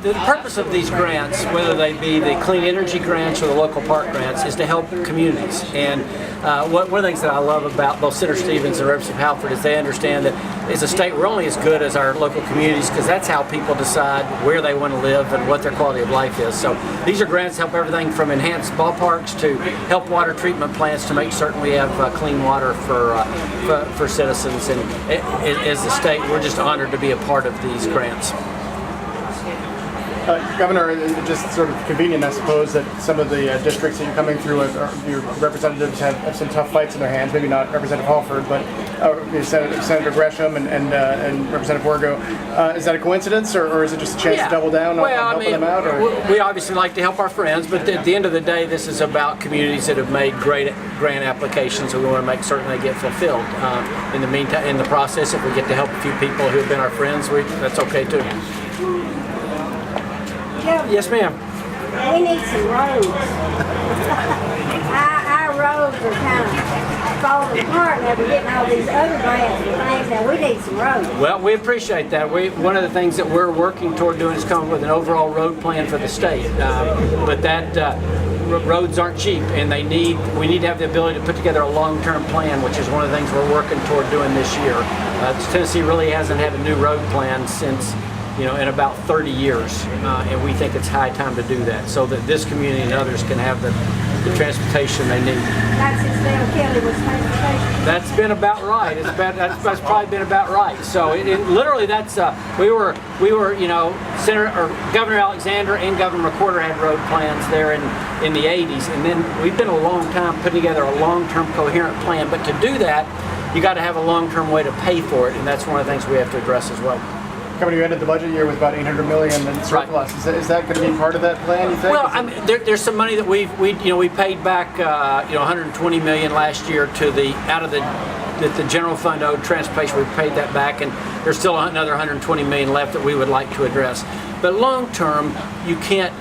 the purpose of these grants, whether they be the clean energy grants or the local park grants, is to help communities. And one of the things that I love about both Senator Stevens and Representative Halford is they understand that as a state we're only as good as our local communities, because that's how people decide where they want to live and what their quality of life is. So these are grants that help everything from enhanced ballparks to help water treatment plants to make certain we have clean water for citizens. And as the state, we're just honored to be a part of these grants. Governor, just sort of convenient, I suppose, that some of the districts that you're coming through, your representatives have some tough fights in their hands. Maybe not Representative Halford, but Senator Gresham and Representative Wargo. Is that a coincidence, or is it just a chance to double down on helping them out? Or? We obviously like to help our friends, but at the end of the day, this is about communities that have made great grant applications, and we want to make certain they get fulfilled. In the meantime, in the process, if we get to help a few people who have been our friends, that's okay too. Yes, ma'am. We need some roads. our roads are kind of falling apart now. We're getting all these other grants and things, and we need some roads. Well, we appreciate that. One of the things that we're working toward doing is coming with an overall road plan for the state. But that roads aren't cheap, and we need to have the ability to put together a long-term plan, which is one of the things we're working toward doing this year. Tennessee really hasn't had a new road plan since in about 30 years, and we think it's high time to do that so that this community and others can have the transportation they need. That's instead of Kelly with transportation. That's been about right. That's probably been about right. So literally, we were Governor Alexander and Governor McWhorter had road plans there in the 80s, and then we've been a long time putting together a long-term coherent plan. But to do that, you got to have a long-term way to pay for it, and that's one of the things we have to address as well. Coming to ended the budget year with about $800 million in surplus. Right. Is that going to be part of that plan, you think? Well, I mean, there's some money that we paid back $120 million last year out of the general fund owed transportation. We paid that back, and there's still another $120 million left that we would like to address. But long term, you can't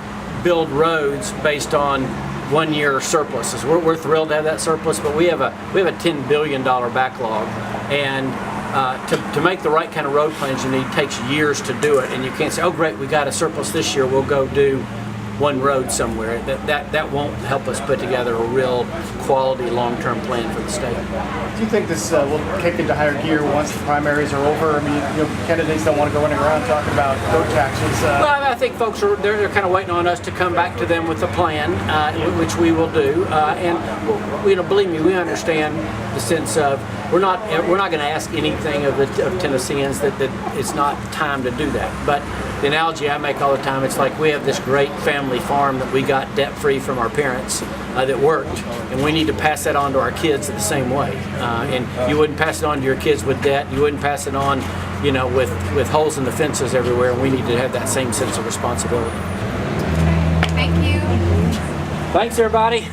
build roads based on 1 year surpluses. We're thrilled to have that surplus, but we have a $10 billion backlog, and to make the right kind of road plans you need takes years to do it, and you can't say, oh great, we got a surplus this year, we'll go do one road somewhere. That won't help us put together a real quality long-term plan for the state. Do you think this will kick into higher gear once the primaries are over? I mean, candidates don't want to go running around talking about road taxes. Well, I think folks they're kind of waiting on us to come back to them with a plan, which we will do. And believe me, we understand the sense of we're not going to ask anything of Tennesseans that it's not time to do that. But the analogy I make all the time, it's like we have this great family farm that we got debt-free from our parents that worked, and we need to pass that on to our kids the same way. And you wouldn't pass it on to your kids with debt. You wouldn't pass it on, with holes in the fences everywhere. And we need to have that same sense of responsibility. Thank you. Thanks, everybody.